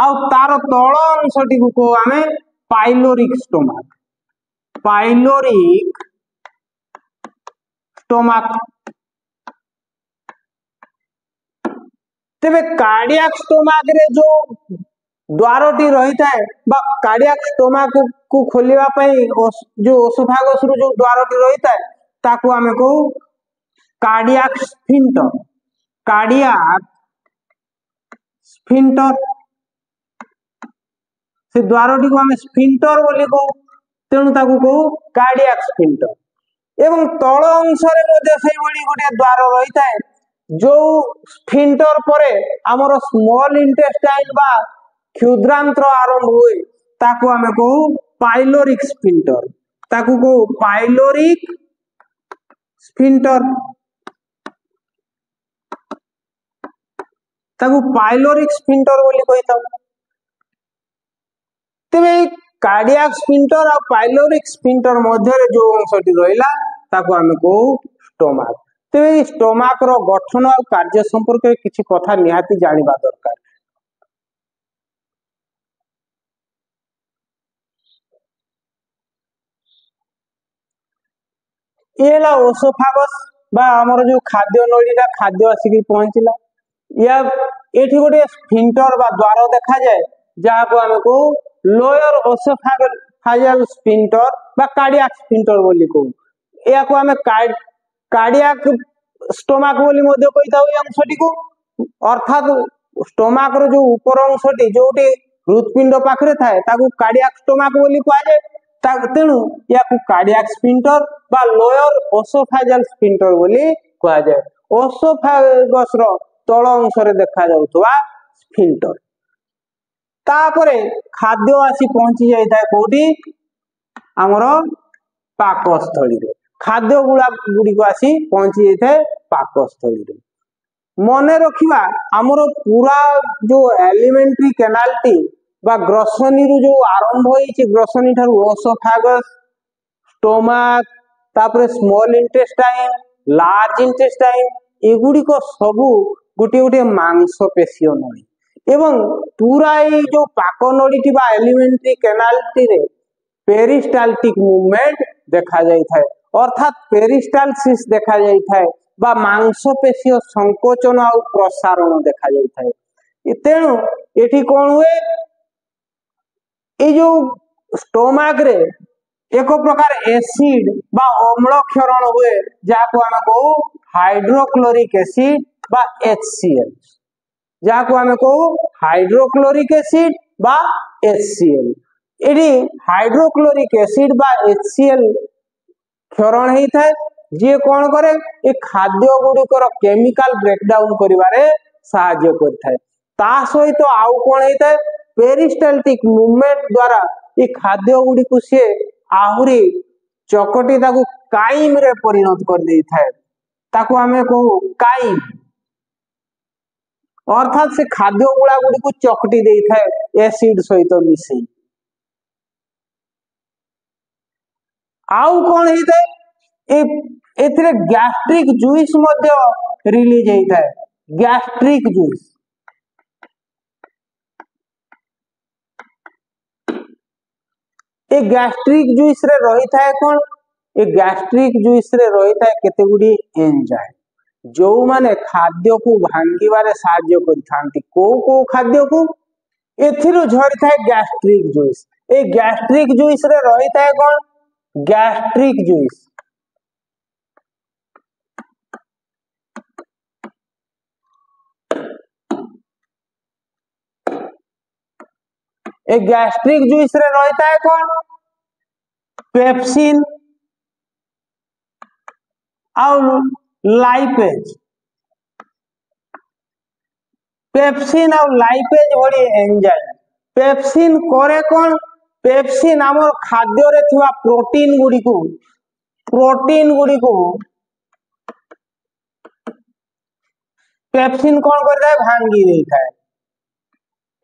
आउ तार तळ अंशटी को आमे पाइलोरिक स्टोमाक तेबे कार्डियाक स्टोमाक रे जो द्वारटी रही थाए बा कार्डियाक स्टोमाक को खोलिबा पई जो ओसोफागस रु जो द्वारटी रही थाए ताकू आमे को कार्डियाक स्फिंक्टर से द्वारटी को आमे स्फिंक्टर बोली को तेणु ताकू को कार्डियाक स्फिंक्टर एवं तळ अंश रे मध्ये सेही बडी गोटे द्वार रही थाए जो स्फिंक्टर परे हमर स्मॉल इंटेस्टाइन बा क्षुद्रांत्र आरंभ हुए ताकू आमे को पाइलोरिक स्फिंक्टर ताकू को पाइलोरिक स्फिंक्टर बोली कहिता तेबे कार्डियाक स्फिंक्टर और पाइलोरिक स्फिंक्टर मध्य रे जो अंशटी रहिला ताकू आमे को स्टोमाक तेबे स्टोमाक रो गठन और कार्य संपर्क में किछि कथा निहाती जानिबा दरकार एला ओसोफागस बा हमर जो खाद्य नळीटा खाद्य आसी पहुंचला या एठी गोटे स्फिंक्टर बा द्वार देखा जाए जहा को आमे को लोअर ओसोफागल स्फिंक्टर बा कार्डियाक स्फिंक्टर बोली को या को आमे कार्डियाक स्टोमाक बोली मध्ये कहिता होय अंशटी को अर्थात स्टोमाक रो जो ऊपर अंशटी जोटे हृत्पिंड पाखरे थाए ताकू कार्डियाक स्टोमाक बोली कहा जाए तेणु या को कार्डियाक स्फिंक्टर बा लोअर ओसोफागल स्फिंक्टर बोली कहा जाए ओसोफागस रो तळ अंश रे देखा जाउतबा स्फिंक्टर तापरे खाद्य आसी पहुंची जाय थाए कोठी हमरो पाकस्थली रे खाद्य गुड़ी को आसी पहुंची जाय थाए पाकस्थली रे मने रखिबा हमरो पूरा जो एलिमेंटरी कैनालटी बा ग्रसनी रु जो आरंभ होईची ग्रसनी थारु ओसोफागस स्टोमाक तापरे स्मॉल इंटेस्टाइन लार्ज इंटेस्टाइन एगुडी को सबु गोटे गोटे मांसपेशीय नळी एवं पूरा ये जो पाक नळीटी बा एलिमेंटरी कैनालटी रे पेरिस्टाल्टिक मूवमेंट देखा जाय थाए अर्थात पेरिस्टालसिस देखा जाय थाए बा मांसपेशीय संकोचन और प्रसारण देखा जाय थाए तेणु एठी कोन हुए ए जो स्टोमाक रे एक प्रकार एसिड बा अम्ल क्षरण हुए जाको आमे को हाइड्रोक्लोरिक एसिड बा HCl जाको आमे को हाइड्रोक्लोरिक एसिड बा HCl एडी हाइड्रोक्लोरिक एसिड बा HCl क्षरण हेई थाए जे कोन करे ए खाद्य गुड़िकर केमिकल ब्रेकडाउन करिवारे सहाय्य करथाए ता सहित आउ कोन हेई थाए पेरिस्टाल्टिक मूवमेंट द्वारा ए खाद्य गुड़ी को से आहुरी चकटी ताकू काइम रे परिणत कर देई थाए ताकू हमें कहू काइम अर्थात से खाद्य गुड़ा गुड़ी को चकटी देई थाए एसिड सहित मिसई आउ कोन हेई थाए एथिरे गैस्ट्रिक जूस मध्य रिलीज हेई थाए गैस्ट्रिक जूस ए गैस्ट्रिक जूस रे रही थाए कोन ए गैस्ट्रिक जूस रे रही थाए केते गुडी एंजाइम जो माने खाद्य को भांगिबारे सहाय्य करथांती को खाद्य को एथिरो झड़ी थाए गैस्ट्रिक जूस ए गैस्ट्रिक जूस रे रही थाए कोन गैस्ट्रिक जूस ए गैस्ट्रिक जूस रे रहता है कौन पेप्सिन और लाइपेज। पेप्सिन और लाइपेज भली एंजाइम। पेप्सिन करे कौन पेप्सिन आमर खाद्य रे थिबा प्रोटीन गुडी को पेप्सिन कौन करता है भांगी देता है।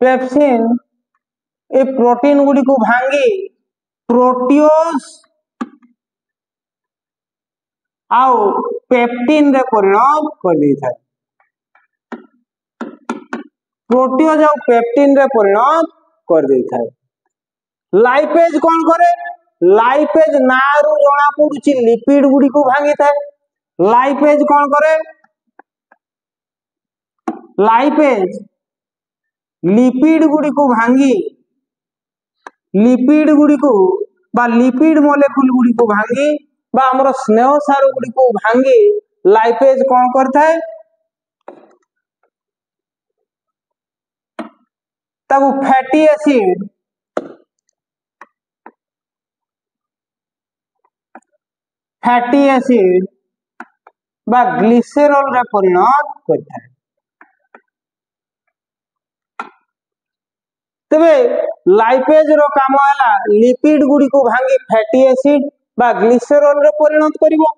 पेप्सिन ए प्रोटीन गुडी को भांगी प्रोटियोज आउ पेप्टिन रे परिणाम कर देता है। प्रोटियोज आउ पेप्टिन रे परिणाम कर देता है। लाइपेज कौन करे लाइपेज नारू जना पड़ुची लिपिड गुडी को भांगी थाए। लाइपेज कौन करे लाइपेज लिपिड गुडी को भांगी लिपिड गुडी को बा लिपिड मोलेक्युल गुडी को भांगी बा हमरो स्नेह सार गुडी को भांगी लाइपेज कौन करता है तब फैटी एसिड बा ग्लिसरॉल रे परिणत करता है। तबे लाइपेज रो काम हैला लिपिड गुडी को भांगी फैटी एसिड बा ग्लिसरॉल रे परिणत करिवो।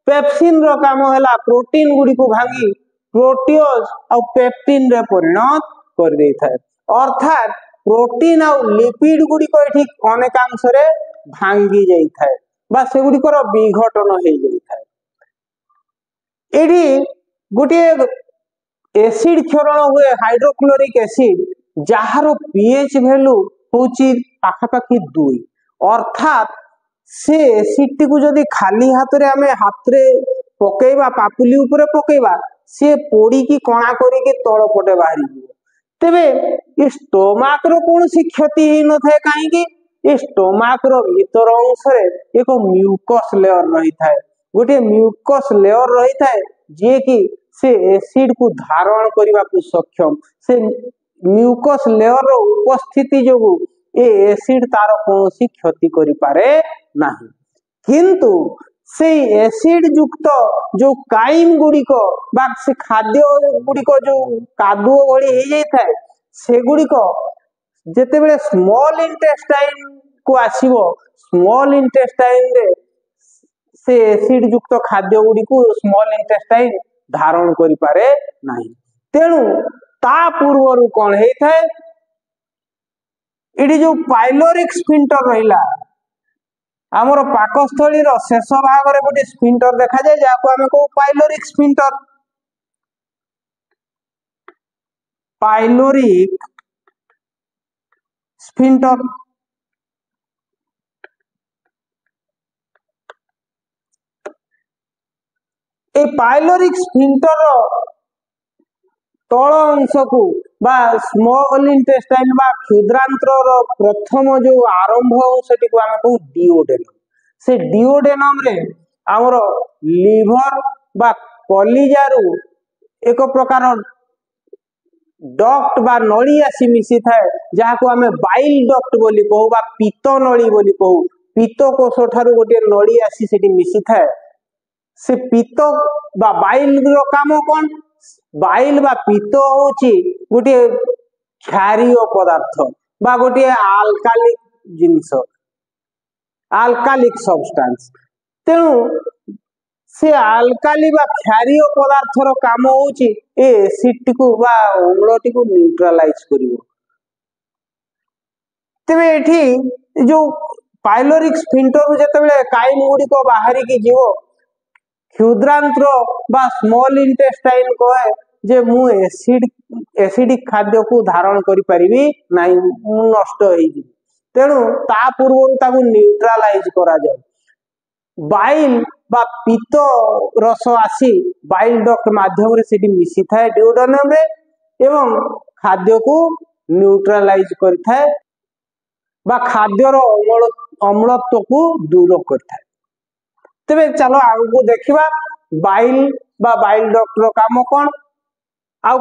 पेप्सिन रो काम हैला प्रोटीन गुडी को भांगी प्रोटियोज और पेप्टिन रे परिणत कर देता है। अर्थात प्रोटीन और लिपिड गुडी को एठी अनेकांश रे भांगी जाई थाए बा से गुडी को विघटन हो जाई थाए। एठी गुटी एसिड क्षरण हुए हाइड्रोक्लोरिक एसिड जहार पीएच वैल्यू होची पाखापाखि 2 अर्थात से एसिड को जदि खाली हाथ रे हमें हाथ रे पकेबा पापुली ऊपर पकेबा से पोड़ी की कणा करी के तळ पटे बाहरी जीवो। तेबे ये स्टोमाक रो कोनसी क्षति ही न थाए काहे कि ये स्टोमाक रो भीतर अंश रे एक म्यूकस लेयर रही थाए। गोटे म्यूकस लेयर रही थाए जे कि से एसिड को धारण करबा को सक्षम। से म्यूकस लेयर रो उपस्थिति जोगु ए एसिड तार कोनसी क्षति करि पारे नाही। किंतु से एसिड युक्त जो काइम गुडी को बा से खाद्य गुडी को जो कादुओ भली हे जाय थाए से गुडी को जेते बेले स्मॉल इंटेस्टाइन को आसीबो स्मॉल इंटेस्टाइन रे से एसिड युक्त खाद्य गुडी को स्मॉल इंटेस्टाइन धारण करि पारे नाही। तेनु ता पूर्वरु कोन हे थाए इडी जो पाइलोरिक स्फिंक्टर रहिला हमर पाकस्थली रो शेष भाग रे गोटे स्फिंक्टर देखा जाय जाको हमें को पाइलोरिक स्फिंक्टर। पाइलोरिक स्फिंक्टर ए पाइलोरिक स्फिंक्टर रो तळ अंश को बा स्मॉल इंटेस्टाइन बा क्षुद्रांत्र रो प्रथम जो आरंभ सेटी को हमें को डिओडेनम। से डिओडेनम रे हमरो लिवर बा कलिजारू एक प्रकार डक्ट बा नली आसी मिसी थाए जहा को हमें बाइल डक्ट बोली कहू बा पित्त नली बोली कहू। पित्त कोष ठारू गोटे नली आसी सेटी मिसी थाए। से पित्त बा बाइल रो काम कोन बाइल बा पित्त होची गोटे क्षारीय पदार्थ बा गोटे अल्कालिक जिंस अल्कालिक सब्सटेंस। तेणु से अल्काली बा क्षारीय पदार्थ रो काम होची ए एसिड को बा अम्लटी को न्यूट्रलाइज करिवो। तबे एठी जो पाइलोरिक स्फिंक्टर जते बेले काइम गुडी को बाहरी की जीवो क्षुद्रांत्र बा स्मॉल इंटेस्टाइन कहे जे मु एसिडिक खाद्य को धारण करि परिबी नाही मु नष्ट होई जी। तेणु ता पूर्व ताकू न्यूट्रलाइज करा जाय। बाइल बा पित्त रस आसी बाइल डक्ट माध्यम रे सेठी मिसी थाए डिओडेनम रे एवं खाद्य को न्यूट्रलाइज करथाए बा खाद्य रो अम्लत्व को दूर करथाए। तबे चलो आगु को देखिबा बाइल बा बाइल डक्ट रो काम कोन आउ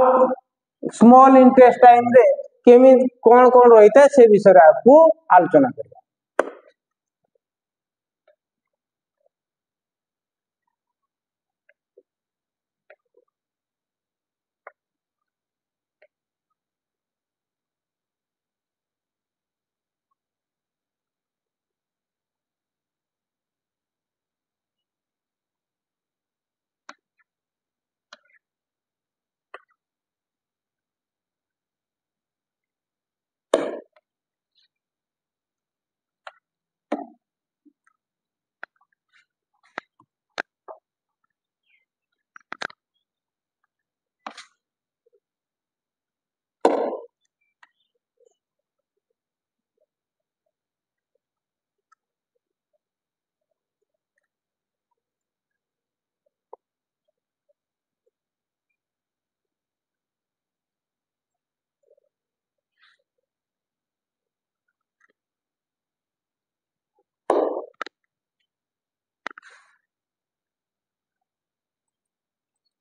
स्मॉल इंटेस्टाइन रे केमी कौन कौन रही है से विषय आपको आलोचना करिया।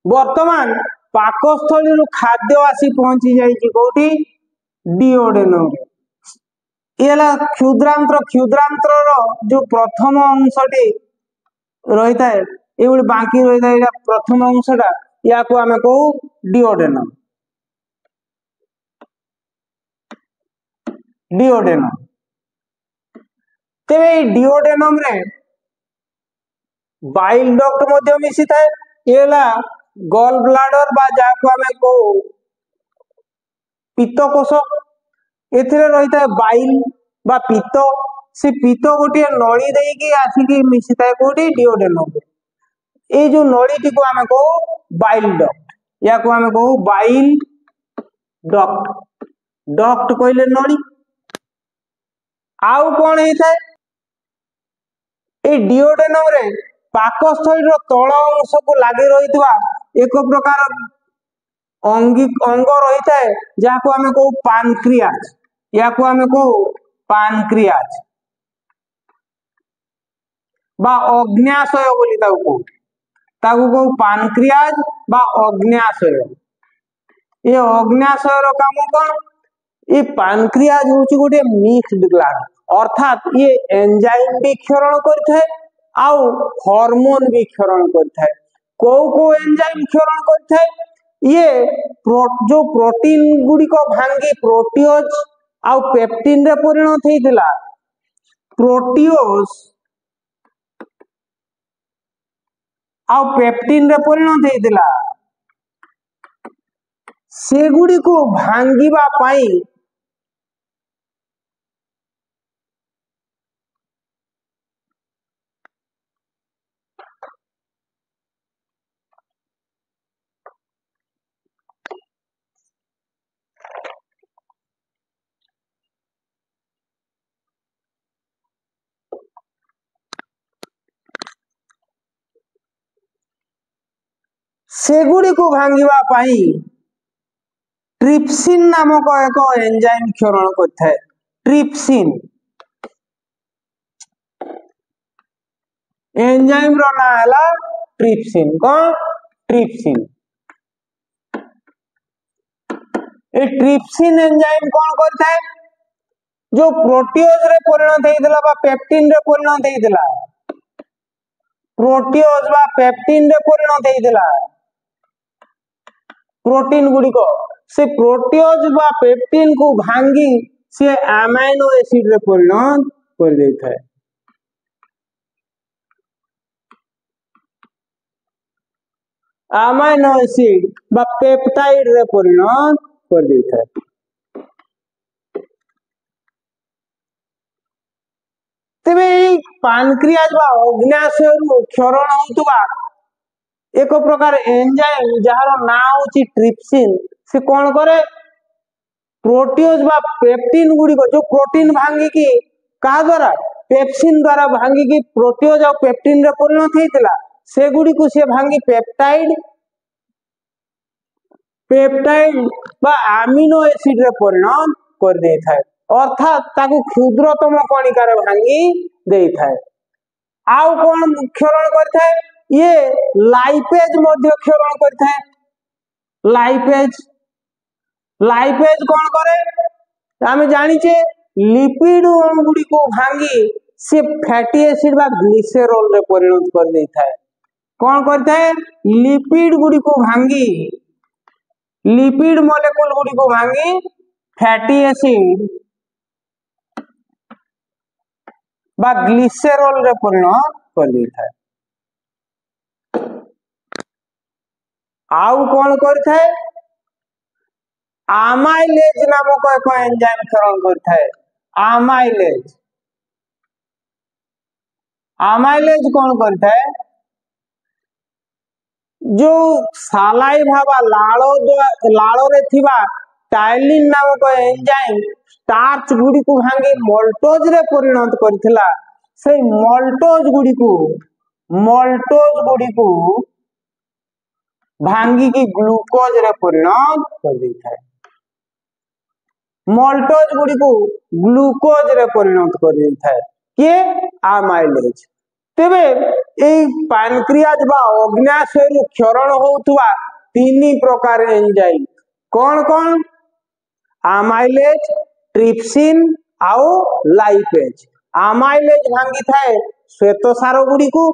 वर्तमान पाकस्थली खाद्य आसी पहुंची जाइए कौटी डिओडेनम ये क्षुद्रांत्र क्षुद्रांतर जो प्रथम अंशटी रही था ये बाकी रही था प्रथम अंशटा या को आमे कहू डिओडेनम। डिओडेनम तेरे डिओडेनम रे बाइल डक्ट मध्य मिसी थाए ये गल ब्लाडर बा जाको आमे कहू पित्तकोश एथिरे रही था बाइल बा पित्त से पित्त गोटे नली देकी आसिकी मिसी थाए कोठी डिओडेनम ये जो नलीटी को आमे कहू बाइल डक्ट या को आमे कहू बाइल डक्ट। डक्ट कहले नली आउ कौन होता है ये डिओडेनम रे पाकस्थली तल अंश को लगी रही एक प्रकार अंग रही है जहाँ आमे कहू पानक्रियाज या को आमे कहू पानक्रियाज बा अग्न्याशय बोली ताकू कहू पानक्रियाज बा अग्न्याशय। ये अग्न्याशय रो काम कौन ये पानक्रियाज होची गोटे मिक्स्ड ग्लैंड अर्थात ये एंजाइम भी क्षरण करथाय आउ हार्मोन भी क्षरण करथाय। को एंजाइम क्षरण करथाय ये जो प्रोटीन गुडी को भांगी प्रोटियोज आउ पेप्टिन रे परिणत हेतिला प्रोटियोज आउ पेप्टिन रे परिणत हेतिला से गुडी को भांगीबा पाई सेगुड़ी को भांगीबा पाई ट्रिप्सिन नामक एक एंजाइम क्षरण करता है। ट्रिप्सिन एंजाइम रो ना हला ट्रिप्सिन कौन ट्रिप्सिन ये ट्रिप्सिन एंजाइम कौन करता है जो प्रोटियोज रे परिणत हेतिला बा पेप्टिन रे परिणत हेतिला प्रोटियोज बा पेप्टिन रे परिणत हेतिला प्रोटीन गुडी को से प्रोटियोज बा पेप्टिन को भांगी से अमाइनो एसिड रे परिणत कर देता है। अमाइनो एसिड बा पेप्टाइड रे परिणत कर देता है। तेबे पानक्रियाज बा अग्न्याशय क्षरण होतबा एक प्रकार एंजाइम जार ना होची ट्रिप्सिन से कौन करे प्रोटियोज बा पेप्टिन गुडी को जो प्रोटीन भांगी की का द्वारा पेप्सिन द्वारा भांगी की प्रोटियोज और पेप्टिन रे परिणत हेतिला से गुडी को से भांगी पेप्टाइड पेप्टाइड बा अमीनो एसिड रे परिणत कर देता है अर्थात ताकू क्षुद्रतम कणिका रे भांगी देता है। आउ कौन क्षरण करता है ये लाइपेज मध्य क्षरण करता है। लाइपेज लाइपेज कौन करे आम जाचे लिपिड अणु गुड़ी को भांगी से फैटी एसिड बा ग्लिसेरोल रे परिणत कर दे थाए। कौन करता है? लिपिड गुड़ी को भांगी, लिपिड मॉलिक्यूल गुड़ी को भांगी फैटी एसिड बा ग्लिसेरोल रे परिणत कर दे थाए। आउ कौन करता है? आमाइलेज नामक एक एंजाइम क्षरण करता है। आमाइलेज, आमाइलेज कौन करता है? जो सालाइवा बा लाड़ो रे थिबा टाइलिन नामक एंजाइम स्टार्च गुडी को भांगी मल्टोज रे परिणत करथिला। से मल्टोज गुडी को भांगी की ग्लूकोज रे परिणत कर देता है। मल्टोज गुडी को ग्लूकोज रे परिणत कर देता है के आमाइलेज। तेबे एई पैनक्रियाज बा अग्न्याशय रु क्षरण होउतवा तीन प्रकार एंजाइम कौन कौन? आमाइलेज, ट्रिप्सिन आउ लाइपेज। आमाइलेज भांगी थाए श्वेतसार गुडी को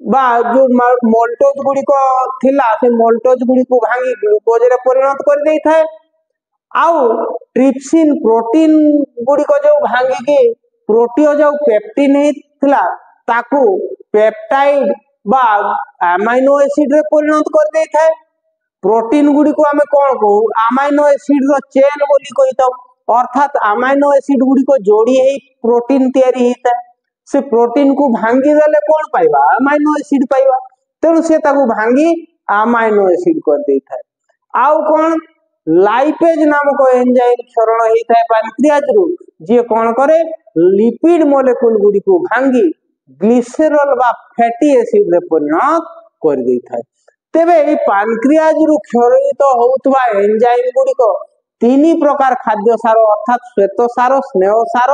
बा जो मल्टोज गुडी को थिला से मल्टोज गुडी को भांगी ग्लूकोज रे परिणत कर देई थाए। आउ ट्रिप्सिन प्रोटीन गुडी को जो भांगी के प्रोटीओज आउ पेप्टिन हितला ताकू पेप्टाइड बा अमाइनो एसिड रे परिणत कर देई थाए। प्रोटीन गुडी को हमें कौन कहू? अमाइनो एसिड रो चेन बोली कहितो, अर्थात अमाइनो एसिड गुडी को जोड़ी हे प्रोटीन तैयारी हेता। से प्रोटीन को भांगी देले कौन पाइबा? अमाइनो एसिड पाइबा। तेणु से ताकू भांगी अमाइनो एसिड कर देई थाए। आउ कौन? लाइपेज नामक एंजाइम क्षरण हेता है पैनक्रियाज रु, जे कौन करे? लिपिड मॉलिक्यूल गुडी को भांगी ग्लिसेरोल बा फैटी एसिड रे परिणत कर देई थाए। तेबे ए पैनक्रियाज रु क्षरित होउतवा एंजाइम गुडी को तीन प्रकार खाद्य सार अर्थात श्वेतसार, स्नेहसार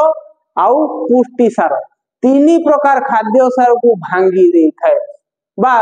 आउ पुष्टिसार, तीन प्रकार खाद्य सार को भांगी देई थाए बा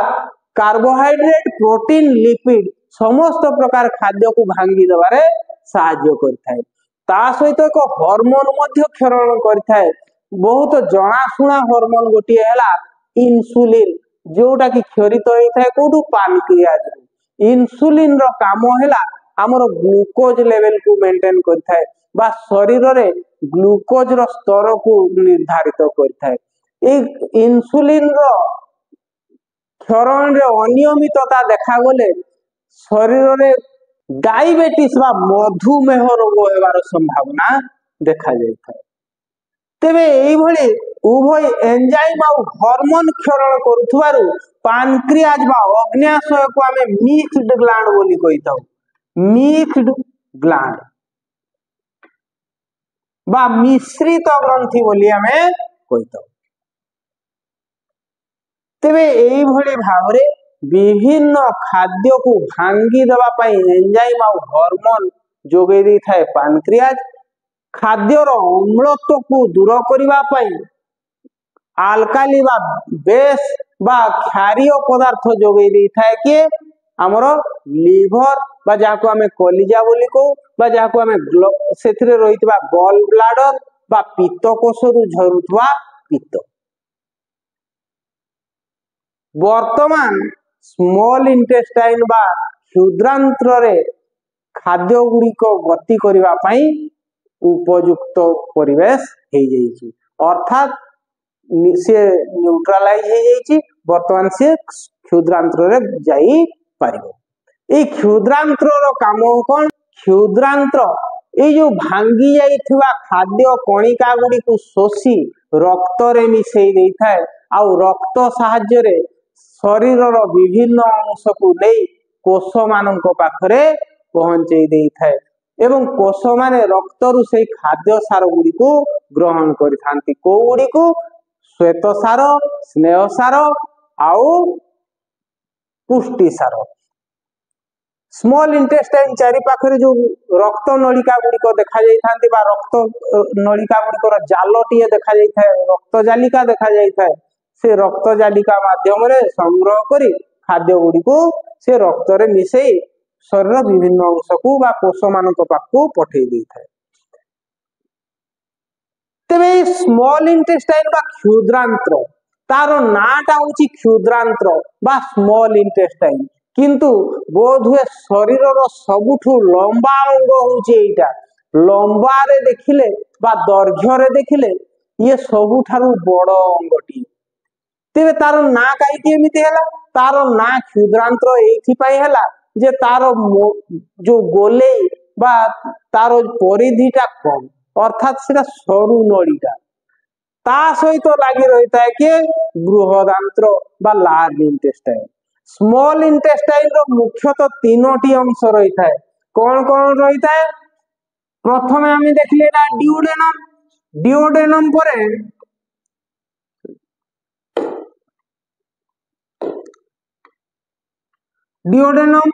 कार्बोहाइड्रेट, प्रोटीन, लिपिड समस्त प्रकार खाद्य को भांगी देबारे सहायता करथाय। ता सहित एक हार्मोन मध्य क्षरण करथाय। बहुत जनाशुना हार्मोन गोटी हैला इंसुलिन, जोटा की क्षरित होइथाय कोडू? पैनक्रियाज। इंसुलिन रो काम हैला हमर ग्लूकोज लेवल को मेंटेन करथाय बा शरीर रे ग्लूकोज रो स्तर को निर्धारित करथाय। एक इंसुलिन रो क्षरण रे अनियमितता देखा गले शरीर रे डायबिटीज बा मधुमेह रोग हेबार संभावना देखा जायथाय। तेबे एई भली उभय एंजाइम आ हार्मोन क्षरण करूथवारु पैनक्रियाज बा अग्न्याशय को हमें मिक्स्ड ग्लैंड बोली कहिताउ। मिक्स्ड ग्लैंड बा मिश्रित ग्रंथि बोली हमें कहिताउ। तेबे एई भली भावरे विभिन्न खाद्य को भांगी देवा पाई एंजाइम और हार्मोन जोगे दी थाए पैनक्रियाज। खाद्यर अम्लत्व को दूर करिवा पाई आल्काली बा बेस बा क्षारीय पदार्थ जोगे दी थाए के हमरो लिवर बा जाको हमें कलिजा बोली को बा जाको हमें सेथिरे रहितबा गॉल ब्लाडर बा पित्त कोष रु झरुतबा पित्त। वर्तमान स्मॉल इंटेस्टाइन बा क्षुद्रांत्र रे खाद्य गुडी को गति करिवा पाई उपयुक्त परिवेश हे जाईची, अर्थात से न्यूट्रलाइज हे जाईची। वर्तमान से क्षुद्रांत्र रे जाई पारिबो। ए क्षुद्रांत्र रो काम कोन? क्षुद्रांत्र ए जो भांगी जाईथिबा खाद्य कणिका गुडी को शोषी रक्त रे मिसई देई थाए आ रक्त सहाय्य रे शरीर रो विभिन्न अंश को नहीं कोष मानक पाखरे पहुंचे देई थाए एवं कोष माने रक्त रु से खाद्य सार गुडी को ग्रहण करिथांती। को गुडी को? श्वेत सार, स्नेह सार आउ पुष्टि सार। स्मॉल इंटेस्टाइन चारि पाखरे जो रक्त नलिका गुडी को देखा जाइथांती बा रक्त नलिका गुडी को जालटिए देखा जाइथाय, रक्त जालिका देखा जाइथाय। से रक्त जालिका माध्यम रे संग्रह करी खाद्य गुडी को से रक्त रे मिसई शरीर विभिन्न अंश को बा कोष मानक पाखु पठेई दै थाए। तेबे स्मॉल इंटेस्टाइन बा क्षुद्रांत्र तार नाटा होची क्षुद्रांत्र बा स्मॉल इंटेस्टाइन किंतु बोध हुए शरीर रो सबुठु लंबा अंग होची एटा लंबा रे देखिले बा दैर्घ्य रे देखिले ये सबुठारु बड़ अंगटी तेबे तार ना कहीं एमती है तार ना क्षुद्रांत्र एला जे तार जो गोले बा तार परिधिटा कम अर्थात से सरु नड़ीटा ता सहित लगी रही है कि बृहदांत्र बा लार्ज इंटेस्टाइन स्मॉल इंटेस्टाइन रो मुख्यतः तीनोटी अंश रही है कौन कौन रही है प्रथम आम देखिले डिओडेनम डिओडेनम पर डिओडेनम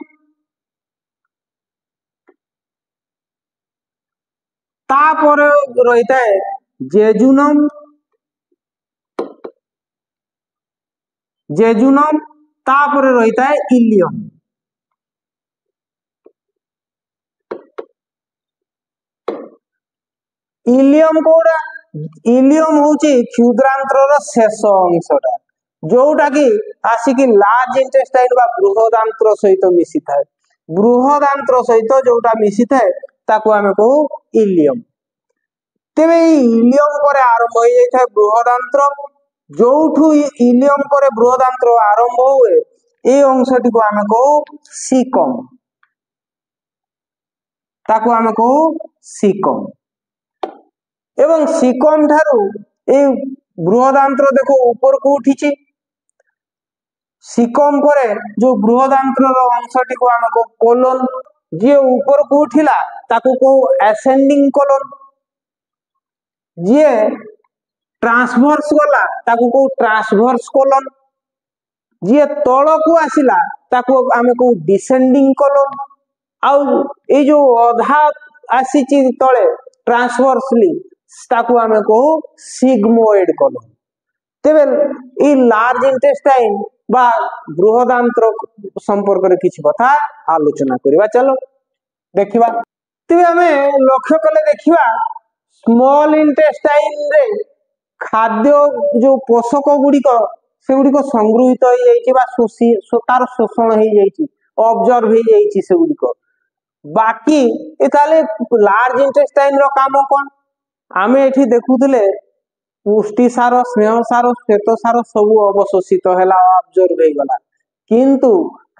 तापर रही है जेजुनम जेजुनम तापर रही है इलियम इलियम कोड़ा इलियम होची क्षुद्रांतर शेष अंशटा जोटा कि आसिक लार्ज इंटेस्टाइन बा बृहदांत्र सहित मिसी थाए बृहदांत्र सहित जोटा मिसी थाए ताको आमे कहू इलियम तेबे इलियम पर आरंभ हो जाए बृहदांत्र जोठू इलियम पर बृहदांत्र आरंभ हुए ए अंशटी को आमे कहू सीकम ताको आमे कहू सीकम एवं सीकम ठारू ए बृहदांत्र देखो ऊपर को उठी सीकम पर जो बृहदांत्र अंशटी को आमे कहू कोलन जे ऊपर को उठिला ताको कहू एसेंडिंग कोलन जे ट्रांसवर्स गला ताको कहू ट्रांसवर्स कोलन जे तळ को आसिला ताको आमे कहू डिसेंडिंग कोलन आउ ए जो अधा आसीची तळे ट्रांसवर्सली ताको आमे कहू सिग्मोइड कोलन तेबे ई लार्ज इंटेस्टाइन बा बृहदांत्र संपर्क रे किछि कथा आलोचना करबा चलो देखिबा तेबे हमें लक्ष्य कले देखिबा स्मॉल इंटेस्टाइन रे खाद्य जो पोषक गुडी को से गुडी को संग्रहित हो जाईची बा तार शोषण हो जाईची ऑब्जर्व हो जाईची से गुडी को बाकी एताले लार्ज इंटेस्टाइन रो काम कोन आमे एठी देखुथिले पुष्टि सार स्नेह सार श्वेत सार सब अवशोषित है ऑब्जर्व हो गला किंतु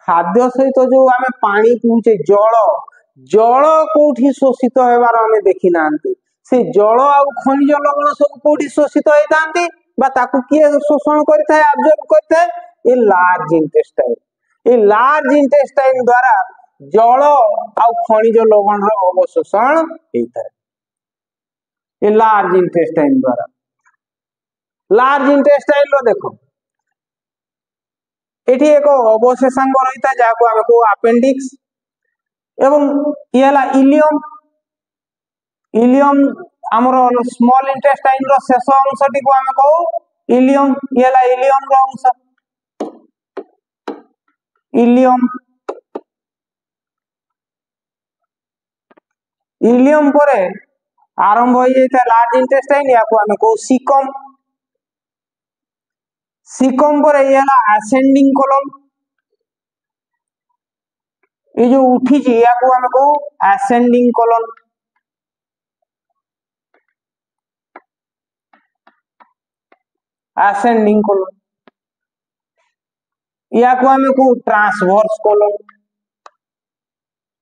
खाद्य सहित जो आमे पानी पीउचे जल जल कोठी शोषित हेबार आमे देखि नांती से जल आ खनिज लवण सब कोठी शोषित होइतांती बा ताकू किए शोषण करथाय ऑब्जर्व करथाय ए लार्ज इंटेस्टाइन ए लार्ज इंटेस्टाइन द्वारा जल आ खनिज लवण रो अवशोषण हेइताय ए लार्ज इंटेस्टाइन द्वारा लार्ज इंटेस्टाइन रो देखो एठी एक अवशेषांग रहिता जाको आमे को अपेंडिक्स एवं येला इलियम इलियम हमरो स्मॉल इंटेस्टाइन रो शेष अंशटी को आमे को इलियम येला इलियम रो अंश इलियम इलियम परे आरंभ हो जाता लार्ज इंटेस्टाइन या को आमे को सीकम सीकम पर येला असेंडिंग कोलन ये जो उठी छी या को हमें कहू असेंडिंग कोलन असेंडिंग कोलन या को हमें कहू ट्रांसवर्स कोलन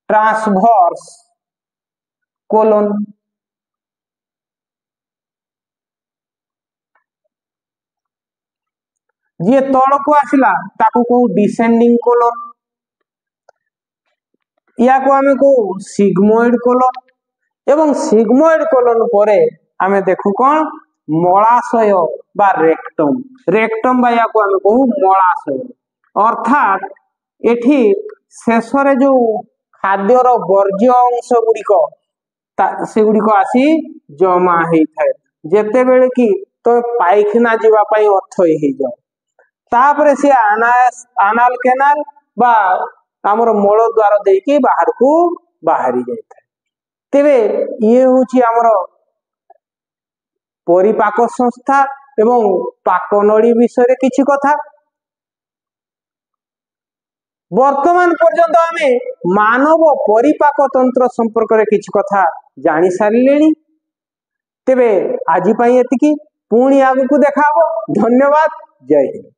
ट्रांसवर्स कोलन जे तळ को आसिला ताकू कहू डिसेंडिंग कोलन या को हमें कहू सिग्मोइड कोलन एवं सिग्मोइड कोलन परे हमें देखू कौन मलाशय बा रेक्टम रेक्टम बा या को हमें कहू मलाशय अर्थात एठी शेष रे जो खाद्यर वर्ज्य अंश गुड़िक से गुड़िक आसी जमा हेई थाए जेते बेले कि तो पाइखाना जीवा पई अथय हेई जाओ तापरे से आनाल केनाल बा हमर मल द्वार देकी बाहर को बाहरी जाय थाए तेबे ये होची हमर परिपाक संस्था एवं पाकनळी विषय किछि कथा। वर्तमान पर्यंत आमे मानव परिपाक तंत्र संपर्क रे किछि कथा जानि सारिलेनी। तेबे आजि पई एतिकी, पुणी आगु को देखाबो। धन्यवाद। जय हिंद।